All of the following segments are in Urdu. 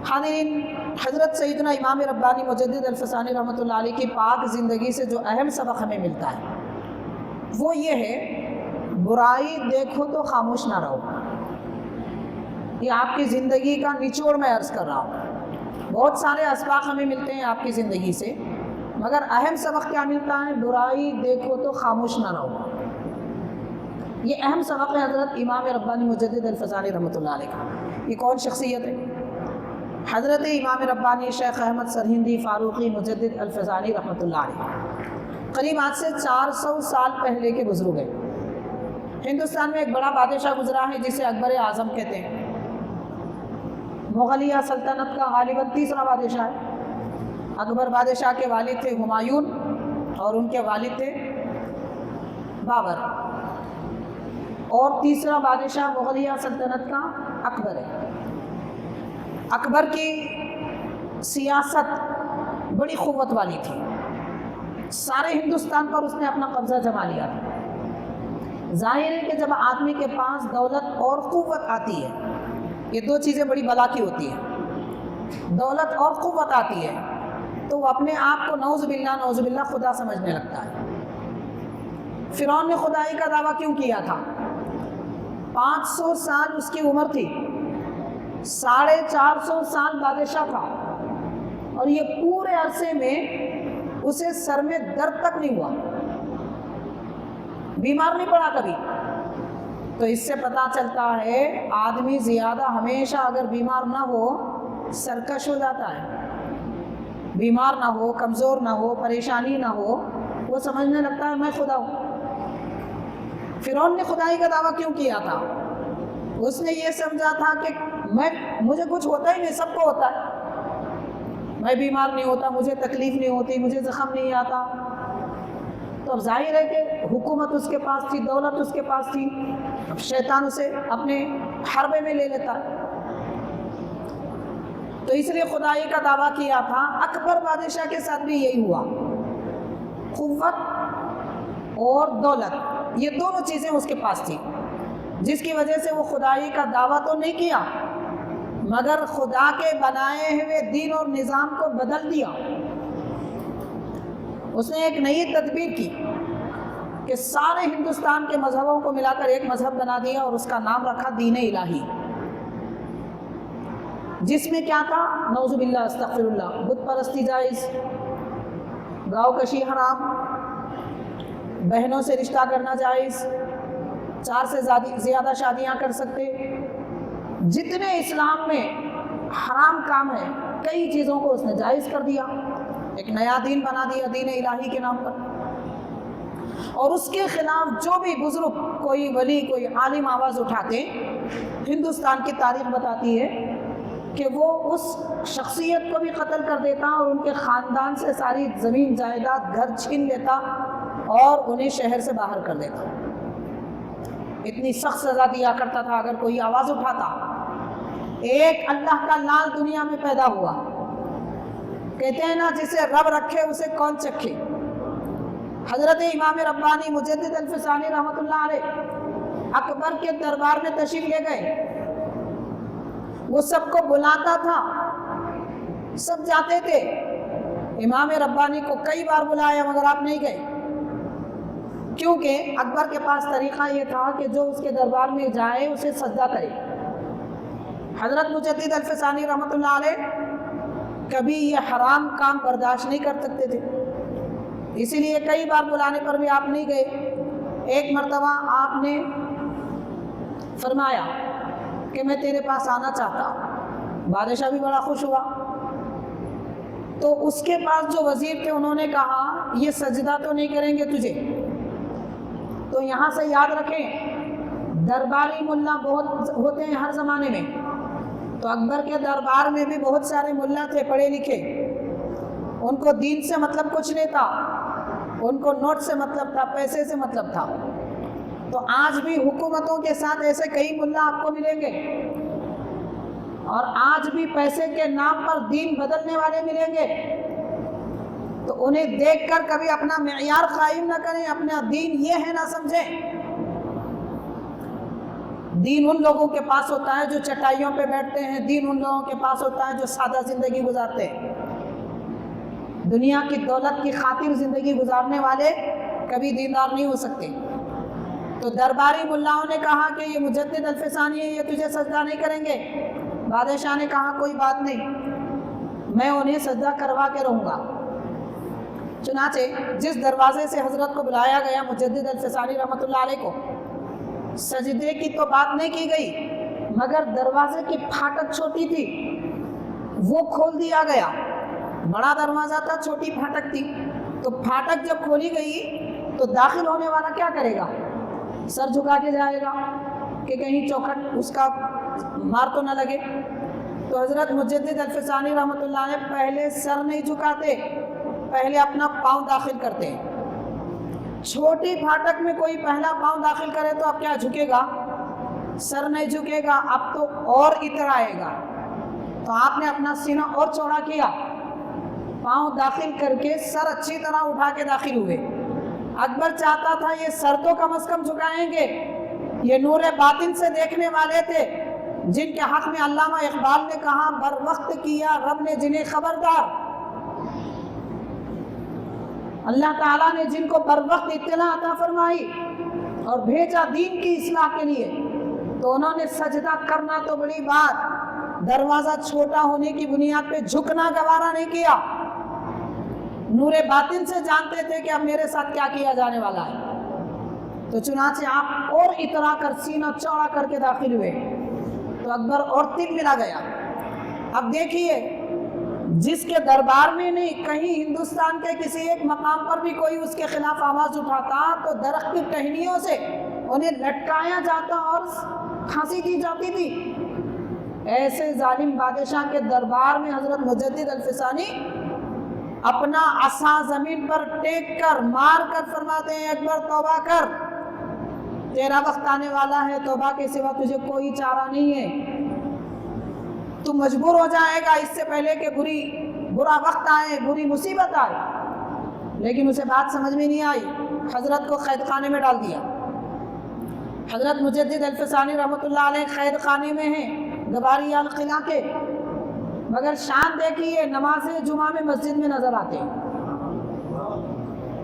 حاضرین، حضرت سیدنا امام ربانی مجدد الفسانی رحمۃ اللہ علیہ کی پاک زندگی سے جو اہم سبق ہمیں ملتا ہے وہ یہ ہے، برائی دیکھو تو خاموش نہ رہو۔ یہ آپ کی زندگی کا نچوڑ میں عرض کر رہا ہوں۔ بہت سارے اسباق ہمیں ملتے ہیں آپ کی زندگی سے، مگر اہم سبق کیا ملتا ہے؟ برائی دیکھو تو خاموش نہ رہو۔ یہ اہم سبق ہے حضرت امام ربانی مجدد الفسانی رحمۃ اللہ علیہ کا۔ یہ کون شخصیت ہے؟ حضرت امام ربانی شیخ احمد سرہندی فاروقی مجدد الفسانی رحمۃ اللہ علیہ، قریب آج سے 400 سال پہلے کے بزرگ ہیں۔ ہندوستان میں ایک بڑا بادشاہ گزرا ہے جسے اکبر اعظم کہتے ہیں۔ مغلیہ سلطنت کا غالباً تیسرا بادشاہ ہے۔ اکبر بادشاہ کے والد تھے ہمایون اور ان کے والد تھے بابر، اور تیسرا بادشاہ مغلیہ سلطنت کا اکبر ہے۔ اکبر کی سیاست بڑی قوت والی تھی، سارے ہندوستان پر اس نے اپنا قبضہ جما لیا تھا۔ ظاہر ہے کہ جب آدمی کے پاس دولت اور قوت آتی ہے، یہ دو چیزیں بڑی بلا کی ہوتی ہیں، دولت اور قوت آتی ہے تو وہ اپنے آپ کو نعوذ باللہ خدا سمجھنے لگتا ہے۔ فرعون نے خدائی کا دعویٰ کیوں کیا تھا؟ 500 سال اس کی عمر تھی، 450 سال بادشاہ تھا، اور یہ پورے عرصے میں اسے سر میں درد تک نہیں ہوا، بیمار نہیں پڑا کبھی۔ تو اس سے پتہ چلتا ہے آدمی زیادہ ہمیشہ اگر بیمار نہ ہو سرکش ہو جاتا ہے، بیمار نہ ہو، کمزور نہ ہو، پریشانی نہ ہو، وہ سمجھنے لگتا ہے میں خدا ہوں۔ فرعون نے خدائی کا دعویٰ کیوں کیا تھا؟ اس نے یہ سمجھا تھا کہ مجھے کچھ ہوتا ہی نہیں، سب کو ہوتا ہے، میں بیمار نہیں ہوتا، مجھے تکلیف نہیں ہوتی، مجھے زخم نہیں آتا۔ تو اب ظاہر ہے کہ حکومت اس کے پاس تھی، دولت اس کے پاس تھی، اب شیطان اسے اپنے حربے میں لے لیتا ہے۔ تو اس لیے خدائی کا دعویٰ کیا تھا۔ اکبر بادشاہ کے ساتھ بھی یہی ہوا، قوت اور دولت یہ دونوں چیزیں اس کے پاس تھی، جس کی وجہ سے وہ خدائی کا دعویٰ تو نہیں کیا مگر خدا کے بنائے ہوئے دین اور نظام کو بدل دیا۔ اس نے ایک نئی تدبیر کی کہ سارے ہندوستان کے مذہبوں کو ملا کر ایک مذہب بنا دیا اور اس کا نام رکھا دین الہی، جس میں کیا تھا؟ نعوذ باللہ استغفر اللہ، بت پرستی جائز، گاؤ کشی حرام، بہنوں سے رشتہ کرنا جائز، 4 سے زیادہ شادیاں کر سکتے، جتنے اسلام میں حرام کام ہیں کئی چیزوں کو اس نے جائز کر دیا، ایک نیا دین بنا دیا دین الہی کے نام پر۔ اور اس کے خلاف جو بھی بزرگ، کوئی ولی، کوئی عالم آواز اٹھاتے، ہندوستان کی تاریخ بتاتی ہے کہ وہ اس شخصیت کو بھی قتل کر دیتا اور ان کے خاندان سے ساری زمین جائیداد گھر چھین لیتا اور انہیں شہر سے باہر کر دیتا۔ اتنی سخت سزا دیا کرتا تھا اگر کوئی آواز اٹھاتا۔ ایک اللہ کا لال دنیا میں پیدا ہوا، کہتے ہیں نا جسے رب رکھے اسے کون چکھے۔ حضرت امام ربانی مجدد الفسانی رحمۃ اللہ علیہ اکبر کے دربار میں تشریف لے گئے، وہ سب کو بلاتا تھا، سب جاتے تھے۔ امام ربانی کو کئی بار بلایا مگر آپ نہیں گئے، کیونکہ اکبر کے پاس طریقہ یہ تھا کہ جو اس کے دربار میں جائے اسے سجدہ کرے۔ حضرت مجدد الفسانی رحمۃ اللہ علیہ کبھی یہ حرام کام برداشت نہیں کر سکتے تھے، اسی لیے کئی بار بلانے پر بھی آپ نہیں گئے۔ ایک مرتبہ آپ نے فرمایا کہ میں تیرے پاس آنا چاہتا ہوں، بادشاہ بھی بڑا خوش ہوا۔ تو اس کے پاس جو وزیر تھے انہوں نے کہا یہ سجدہ تو نہیں کریں گے تجھے، تو یہاں سے یاد رکھیں درباری ملا بہت ہوتے ہیں ہر زمانے میں، تو اکبر کے دربار میں بھی بہت سارے ملا تھے پڑھے لکھے، ان کو دین سے مطلب کچھ نہیں تھا، ان کو نوٹ سے مطلب تھا، پیسے سے مطلب تھا۔ تو آج بھی حکومتوں کے ساتھ ایسے کئی ملا آپ کو ملیں گے، اور آج بھی پیسے کے نام پر دین بدلنے والے ملیں گے، تو انہیں دیکھ کر کبھی اپنا معیار قائم نہ کریں، اپنا دین یہ ہے نہ سمجھیں۔ دین ان لوگوں کے پاس ہوتا ہے جو چٹائیوں پہ بیٹھتے ہیں، دین ان لوگوں کے پاس ہوتا ہے جو سادہ زندگی گزارتے ہیں۔ دنیا کی دولت کی خاطر زندگی گزارنے والے کبھی دیندار نہیں ہو سکتے۔ تو درباری ملاؤں نے کہا کہ یہ مجدد الفسانی ہے، یہ تجھے سجدہ نہیں کریں گے۔ بادشاہ نے کہا کوئی بات نہیں، میں انہیں سجدہ کروا کے رہوں گا۔ چنانچہ جس دروازے سے حضرت کو بلایا گیا مجدد الفسانی رحمۃ اللہ علیہ کو، سجدے کی تو بات نہیں کی گئی، مگر دروازے کی پھاٹک چھوٹی تھی، وہ کھول دیا گیا۔ بڑا دروازہ تھا، چھوٹی پھاٹک تھی، تو پھاٹک جب کھولی گئی تو داخل ہونے والا کیا کرے گا؟ سر جھکا کے جائے گا کہ کہیں چوکھٹ اس کا مار تو نہ لگے۔ تو حضرت مجدد الفسانی رحمۃ اللہ علیہ پہلے سر نہیں جھکاتے، پہلے اپنا پاؤں داخل کرتے ہیں۔ چھوٹی پھاٹک میں کوئی پہلا پاؤں داخل کرے تو اب کیا جھکے گا؟ سر نہیں جھکے گا، اب تو اور اتر آئے گا۔ تو آپ نے اپنا سینہ اور چوڑا کیا، پاؤں داخل کر کے سر اچھی طرح اٹھا کے داخل ہوئے۔ اکبر چاہتا تھا یہ سر تو کم از کم جھکائیں گے، یہ نور باطن سے دیکھنے والے تھے جن کے حق میں علامہ اقبال نے کہا بر وقت کیا رب نے جنہیں خبردار۔ اللہ تعالیٰ نے جن کو بر وقت اطلاع عطا فرمائی اور بھیجا دین کی اصلاح کے لیے، تو انہوں نے سجدہ کرنا تو بڑی بات، دروازہ چھوٹا ہونے کی بنیاد پہ جھکنا گوارا نہیں کیا۔ نور باطن سے جانتے تھے کہ اب میرے ساتھ کیا کیا جانے والا ہے۔ تو چنانچہ آپ اور اترا کر سینہ چوڑا کر کے داخل ہوئے تو اکبر اور تل ملا گیا۔ اب دیکھیے، جس کے دربار میں نہیں، کہیں ہندوستان کے کسی ایک مقام پر بھی کوئی اس کے خلاف آواز اٹھاتا تو درخت کی ٹہنیوں سے انہیں لٹکایا جاتا اور پھانسی دی جاتی تھی۔ ایسے ظالم بادشاہ کے دربار میں حضرت مجدد الفسانی اپنا عصا زمین پر ٹیک کر مار کر فرماتے ہیں اکبر توبہ کر، تیرا وقت آنے والا ہے، توبہ کے سوا تجھے کوئی چارہ نہیں ہے، تو مجبور ہو جائے گا اس سے پہلے کہ برا وقت آئے، بری مصیبت آئے۔ لیکن اسے بات سمجھ میں نہیں آئی، حضرت کو قید خانے میں ڈال دیا۔ حضرت مجدد الفسانی رحمۃ اللہ علیہ قید خانے میں ہیں، گباری القلعہ کے، مگر شان دیکھیے نماز جمعہ میں مسجد میں نظر آتے ہیں۔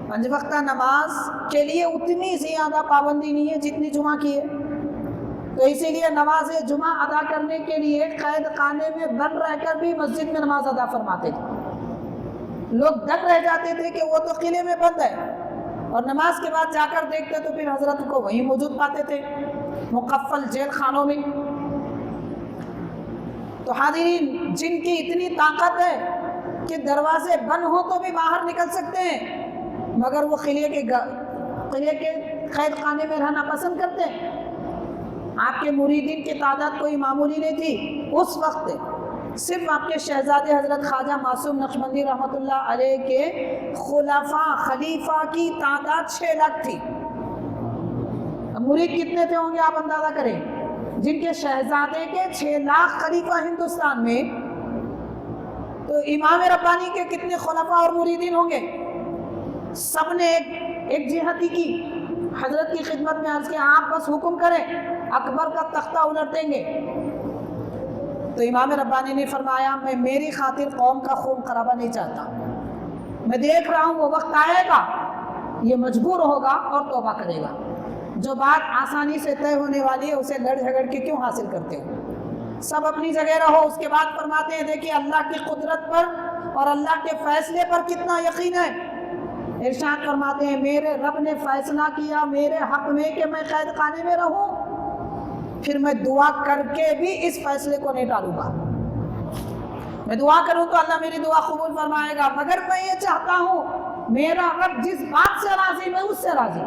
5 وقتہ نماز کے لیے اتنی زیادہ پابندی نہیں ہے جتنی جمعہ کی ہے، تو اسی لیے نماز جمعہ ادا کرنے کے لیے قید خانے میں بند رہ کر بھی مسجد میں نماز ادا فرماتے تھے۔ لوگ دنگ رہ جاتے تھے کہ وہ تو قلعے میں بند ہے، اور نماز کے بعد جا کر دیکھتے تو پھر حضرت کو وہیں موجود پاتے تھے مقفل جیل خانوں میں۔ تو حاضرین، جن کی اتنی طاقت ہے کہ دروازے بند ہو تو بھی باہر نکل سکتے ہیں، مگر وہ قلعے کے قید خانے میں رہنا پسند کرتے ہیں۔ آپ کے مریدین کی تعداد کوئی معمولی نہیں تھی اس وقت، صرف آپ کے شہزادے حضرت خواجہ معصوم نقشبندی رحمۃ اللہ علیہ کے خلیفہ کی تعداد 6 لاکھ تھی۔ اب مرید کتنے تھے ہوں گے آپ اندازہ کریں، جن کے شہزادے کے 6 لاکھ خلیفہ ہندوستان میں، تو امام ربانی کے کتنے خلفاء اور مریدین ہوں گے؟ سب نے ایک جہتی کی، حضرت کی خدمت میں عرض کیا آپ بس حکم کریں، اکبر کا تختہ الٹ دیں گے۔ تو امام ربانی نے فرمایا میں میری خاطر قوم کا خون خرابہ نہیں چاہتا، میں دیکھ رہا ہوں وہ وقت آئے گا یہ مجبور ہوگا اور توبہ کرے گا، جو بات آسانی سے طے ہونے والی ہے اسے لڑ جھگڑ کے کیوں حاصل کرتے ہو، سب اپنی جگہ رہو۔ اس کے بعد فرماتے ہیں دیکھیے اللہ کی قدرت پر اور اللہ کے فیصلے پر کتنا یقین ہے۔ ارشاد فرماتے ہیں میرے رب نے فیصلہ کیا میرے حق میں کہ میں قید خانے میں رہوں، پھر میں دعا کر کے بھی اس فیصلے کو نہیں ٹالوں گا، میں دعا کروں تو اللہ میری دعا قبول فرمائے گا، مگر میں یہ چاہتا ہوں میرا رب جس بات سے راضی میں اس سے راضی۔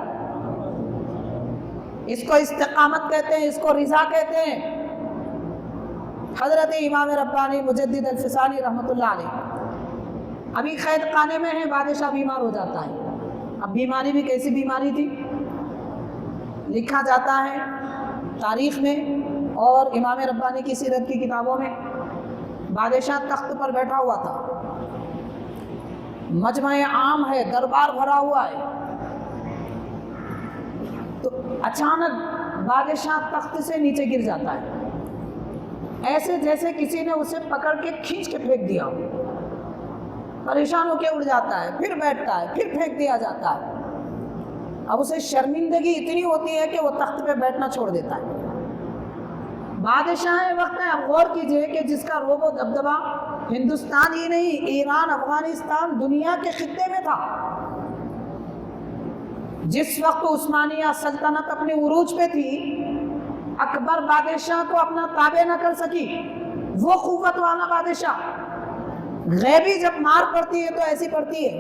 اس کو استقامت کہتے ہیں، اس کو رضا کہتے ہیں۔ حضرت امام ربانی مجدد الفسانی رحمۃ اللہ علیہ ابھی قید خانے میں ہیں، بادشاہ بیمار ہو جاتا ہے۔ اب بیماری بھی کیسی بیماری تھی، لکھا جاتا ہے تاریخ میں اور امام ربانی کی سیرت کی کتابوں میں، بادشاہ تخت پر بیٹھا ہوا تھا، مجمع عام ہے، دربار بھرا ہوا ہے، تو اچانک بادشاہ تخت سے نیچے گر جاتا ہے، ایسے جیسے کسی نے اسے پکڑ کے کھینچ کے پھینک دیا، پریشان ہو کے اڑ جاتا ہے، پھر بیٹھتا ہے، پھر پھینک دیا جاتا ہے۔ اب اسے شرمندگی اتنی ہوتی ہے کہ وہ تخت پہ بیٹھنا چھوڑ دیتا ہے۔ بادشاہ وقت ہے، اب غور کیجئے کہ جس کا رعب و دبدبہ ہندوستان ہی نہیں، ایران، افغانستان، دنیا کے خطے میں تھا۔ جس وقت عثمانیہ سلطنت اپنے عروج پہ تھی، اکبر بادشاہ کو اپنا تابع نہ کر سکی، وہ قوت والا بادشاہ۔ غیبی جب مار پڑتی ہے تو ایسی پڑتی ہے،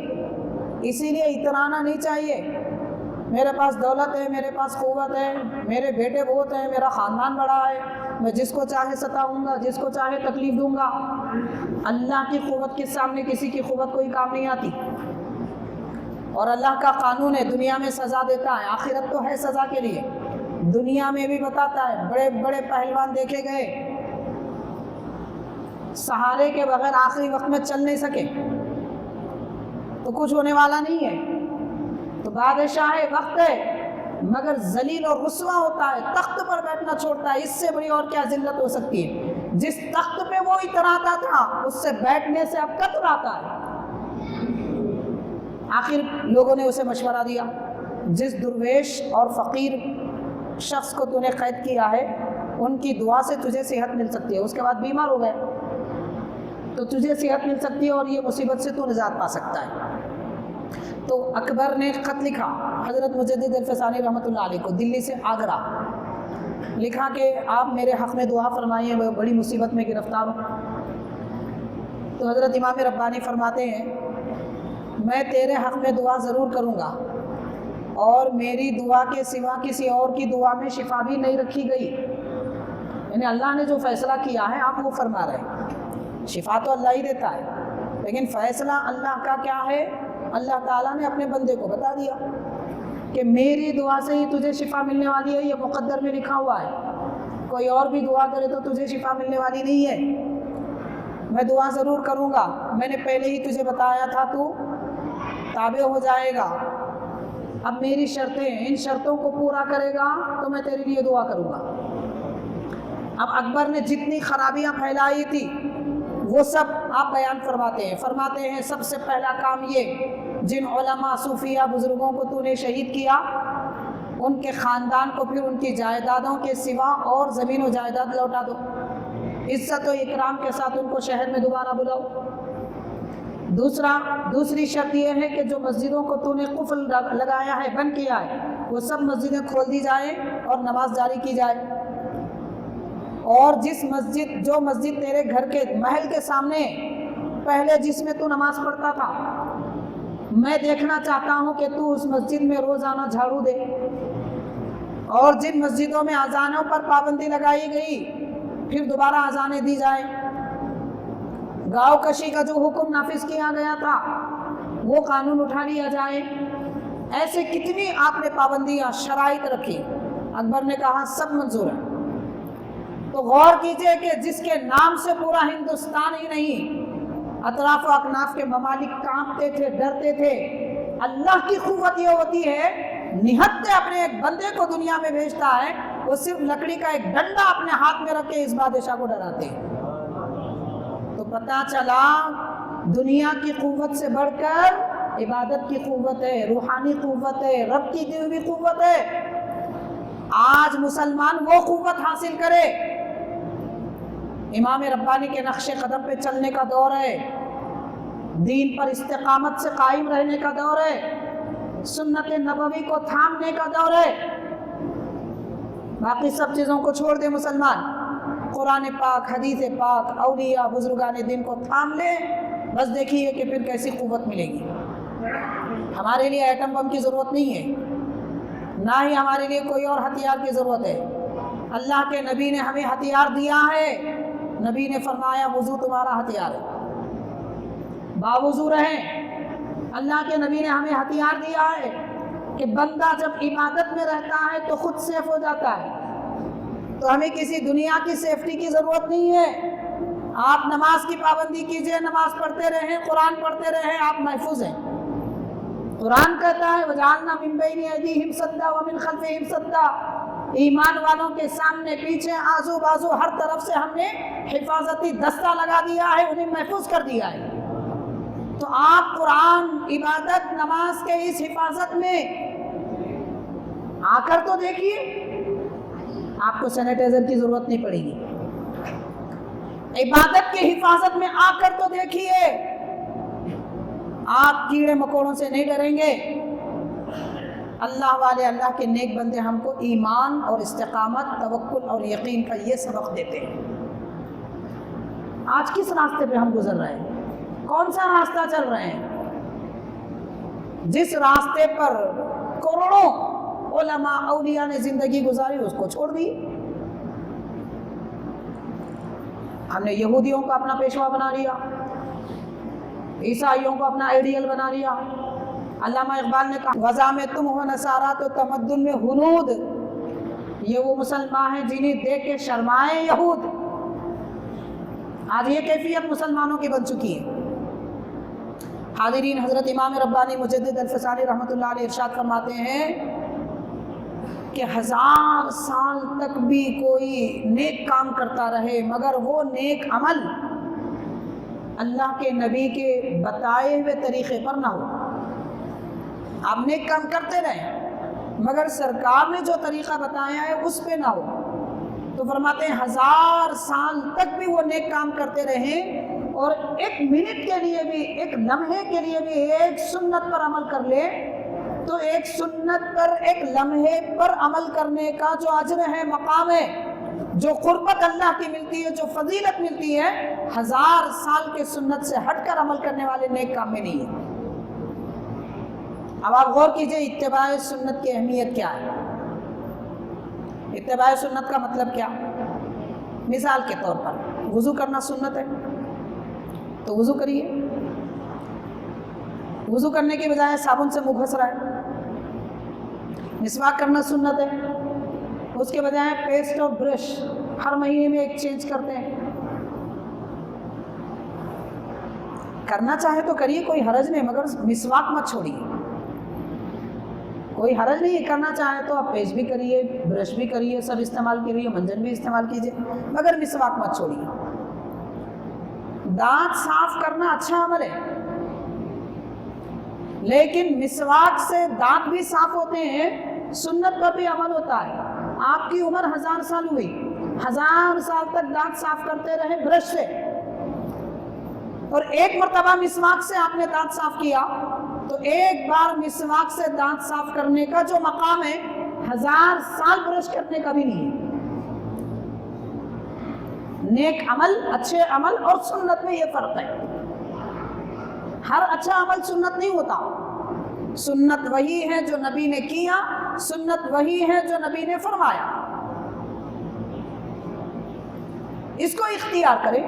اسی لیے اترانا نہیں چاہیے۔ میرے پاس دولت ہے، میرے پاس قوت ہے، میرے بیٹے بہت ہیں، میرا خاندان بڑا ہے، میں جس کو چاہے ستاؤں گا، جس کو چاہے تکلیف دوں گا۔ اللہ کی قوت کے سامنے کسی کی قوت کوئی کام نہیں آتی، اور اللہ کا قانون ہے، دنیا میں سزا دیتا ہے، آخرت تو ہے سزا کے لیے، دنیا میں بھی بتاتا ہے۔ بڑے بڑے پہلوان دیکھے گئے، سہارے کے بغیر آخری وقت میں چل نہیں سکے، تو کچھ ہونے والا نہیں ہے۔ تو بادشاہ وقت ہے مگر ذلیل اور رسوا ہوتا ہے، تخت پر بیٹھنا چھوڑتا ہے، اس سے بڑی اور کیا ذلت ہو سکتی ہے؟ جس تخت پہ وہ اتراتا تھا اس سے بیٹھنے سے اب کتراتا ہے۔ آخر لوگوں نے اسے مشورہ دیا، جس درویش اور فقیر شخص کو تو نے قید کیا ہے ان کی دعا سے تجھے صحت مل سکتی ہے۔ اس کے بعد بیمار ہو گئے تو تجھے صحت مل سکتی ہے اور یہ مصیبت سے تو نجات پا سکتا ہے۔ تو اکبر نے خط لکھا حضرت مجدد الفسانی رحمۃ اللہ علیہ کو، دلی سے آگرہ، لکھا کہ آپ میرے حق میں دعا فرمائیے، میں بڑی مصیبت میں گرفتار ہوں۔ تو حضرت امام ربانی فرماتے ہیں میں تیرے حق میں دعا ضرور کروں گا، اور میری دعا کے سوا کسی اور کی دعا میں شفا بھی نہیں رکھی گئی، یعنی اللہ نے جو فیصلہ کیا ہے آپ وہ فرما رہے ہیں، شفا تو اللہ ہی دیتا ہے، لیکن فیصلہ اللہ کا کیا ہے؟ اللہ تعالیٰ نے اپنے بندے کو بتا دیا کہ میری دعا سے ہی تجھے شفا ملنے والی ہے، یہ مقدر میں لکھا ہوا ہے، کوئی اور بھی دعا کرے تو تجھے شفا ملنے والی نہیں ہے، میں دعا ضرور کروں گا، میں نے پہلے ہی تجھے بتایا تھا، تو تابع ہو جائے گا، اب میری شرطیں، ان شرطوں کو پورا کرے گا تو میں تیرے لیے دعا کروں گا۔ اب اکبر نے جتنی خرابیاں پھیلائی تھی وہ سب آپ بیان فرماتے ہیں سب سے پہلا کام یہ، جن علماء صوفیہ بزرگوں کو تو نے شہید کیا ان کے خاندان کو پھر ان کی جائیدادوں کے سوا اور زمین و جائیداد لوٹا دو، عزت و اکرام کے ساتھ ان کو شہر میں دوبارہ بلاؤ۔ دوسری شرط یہ ہے کہ جو مسجدوں کو تو نے قفل لگایا ہے، بند کیا ہے، وہ سب مسجدیں کھول دی جائیں اور نماز جاری کی جائے، اور جو مسجد تیرے گھر کے محل کے سامنے پہلے جس میں تو نماز پڑھتا تھا، میں دیکھنا چاہتا ہوں کہ تو اس مسجد میں روزانہ جھاڑو دے، اور جن مسجدوں میں اذانوں پر پابندی لگائی گئی پھر دوبارہ اذانیں دی جائیں، گاؤں کشی کا جو حکم نافذ کیا گیا تھا وہ قانون اٹھا لیا جائے۔ ایسے کتنی آپ نے پابندیاں، شرائط رکھی، اکبر نے کہا سب منظور ہے۔ تو غور کیجئے کہ جس کے نام سے پورا ہندوستان ہی نہیں، اطراف و اکناف کے ممالک کانپتے تھے، ڈرتے تھے۔ اللہ کی قوت یہ ہوتی ہے، نہتے اپنے ایک بندے کو دنیا میں بھیجتا ہے، وہ صرف لکڑی کا ایک ڈنڈا اپنے ہاتھ میں رکھ کے اس بادشاہ کو ڈراتے ہیں۔ تو پتہ چلا دنیا کی قوت سے بڑھ کر عبادت کی قوت ہے، روحانی قوت ہے، رب کی دی ہوئی قوت ہے۔ آج مسلمان وہ قوت حاصل کرے، امام ربانی کے نقش قدم پہ چلنے کا دور ہے، دین پر استقامت سے قائم رہنے کا دور ہے، سنت نبوی کو تھامنے کا دور ہے۔ باقی سب چیزوں کو چھوڑ دے مسلمان، قرآن پاک، حدیث پاک، اولیاء بزرگان دین کو تھام لے، بس دیکھیے کہ پھر کیسی قوت ملے گی۔ ہمارے لیے ایٹم بم کی ضرورت نہیں ہے، نہ ہی ہمارے لیے کوئی اور ہتھیار کی ضرورت ہے۔ اللہ کے نبی نے ہمیں ہتھیار دیا ہے، نبی نے فرمایا وضو تمہارا ہتھیار ہے، باوضو رہیں۔ اللہ کے نبی نے ہمیں ہتھیار دیا ہے کہ بندہ جب عبادت میں رہتا ہے تو خود سیف ہو جاتا ہے، تو ہمیں کسی دنیا کی سیفٹی کی ضرورت نہیں ہے۔ آپ نماز کی پابندی کیجئے، نماز پڑھتے رہیں، قرآن پڑھتے رہیں، آپ محفوظ ہیں۔ قرآن کہتا ہے وَجَعَلْنَا مِن بَيْنِ أَيْدِيهِمْ سَدًّا وَمِنْ خَلْفِهِمْ سَدًّا، ایمان والوں کے سامنے پیچھے آزو بازو ہر طرف سے ہم نے حفاظتی دستہ لگا دیا ہے، انہیں محفوظ کر دیا ہے۔ تو آپ قرآن، عبادت، نماز کے اس حفاظت میں آ کر تو دیکھیے، آپ کو سینیٹائزر کی ضرورت نہیں پڑے گی۔ عبادت کی حفاظت میں آ کر تو دیکھیے، آپ کیڑے مکوڑوں سے نہیں ڈریں گے۔ اللہ والے، اللہ کے نیک بندے ہم کو ایمان اور استقامت، توکل اور یقین کا یہ سبق دیتے ہیں۔ آج کس راستے پہ ہم گزر رہے ہیں؟ کون سا راستہ چل رہے ہیں؟ جس راستے پر کروڑوں علماء اولیاء نے زندگی گزاری، اس کو چھوڑ دی۔ ہم نے یہودیوں کو اپنا پیشوا بنا لیا، عیسائیوں کو اپنا آئیڈیل بنا لیا۔ علامہ اقبال نے کہا، غزہ میں تم ہو نصارہ تو تمدن میں ہنود، یہ وہ مسلمان ہیں جنہیں دیکھ کے شرمائے یہود۔ آج یہ کیفیت مسلمانوں کی بن چکی ہے۔ حاضرین، حضرت امام ربانی مجدد الفسانی رحمۃ اللہ علیہ ارشاد فرماتے ہیں کہ 1000 سال تک بھی کوئی نیک کام کرتا رہے مگر وہ نیک عمل اللہ کے نبی کے بتائے ہوئے طریقے پر نہ ہو۔ آپ نیک کام کرتے رہیں مگر سرکار نے جو طریقہ بتایا ہے اس پہ نہ ہو، تو فرماتے ہیں 1000 سال تک بھی وہ نیک کام کرتے رہیں اور ایک منٹ کے لیے بھی، ایک لمحے کے لیے بھی ایک سنت پر عمل کر لے، تو ایک سنت پر، ایک لمحے پر عمل کرنے کا جو اجر ہے، مقام ہے، جو قربت اللہ کی ملتی ہے، جو فضیلت ملتی ہے، 1000 سال کے سنت سے ہٹ کر عمل کرنے والے نیک کام میں نہیں ہے۔ اب آپ غور کیجئے، اتباع سنت کی اہمیت کیا ہے؟ اتباع سنت کا مطلب کیا؟ مثال کے طور پر وضو کرنا سنت ہے تو وضو کریے، وضو کرنے کے بجائے صابن سے منہ گھس رہا ہے۔ مسواک کرنا سنت ہے، اس کے بجائے پیسٹ اور برش ہر مہینے میں ایک چینج کرتے ہیں۔ کرنا چاہے تو کریے، کوئی حرج نہیں، مگر مسواک مت چھوڑیے۔ کوئی حرج نہیں ہے، کرنا چاہے تو آپ پیسٹ بھی کریے، برش بھی کریے، سب استعمال کریے، منجن بھی استعمال کیجیے، مگر مسواک مت چھوڑیے۔ دانت صاف کرنا اچھا عمل ہے، لیکن مسواک سے دانت بھی صاف ہوتے ہیں، سنت پر بھی عمل ہوتا ہے۔ آپ کی عمر 1000 سال ہوئی، 1000 سال تک دانت صاف کرتے رہے برش سے، اور ایک مرتبہ مسواک سے آپ نے دانت صاف کیا، تو ایک بار مسواک سے دانت صاف کرنے کا جو مقام ہے، 1000 سال برش کرنے کا بھی نہیں ہے۔ نیک عمل، اچھے عمل اور سنت میں یہ فرق ہے۔ ہر اچھا عمل سنت نہیں ہوتا، سنت وہی ہے جو نبی نے کیا، سنت وہی ہے جو نبی نے فرمایا، اس کو اختیار کریں۔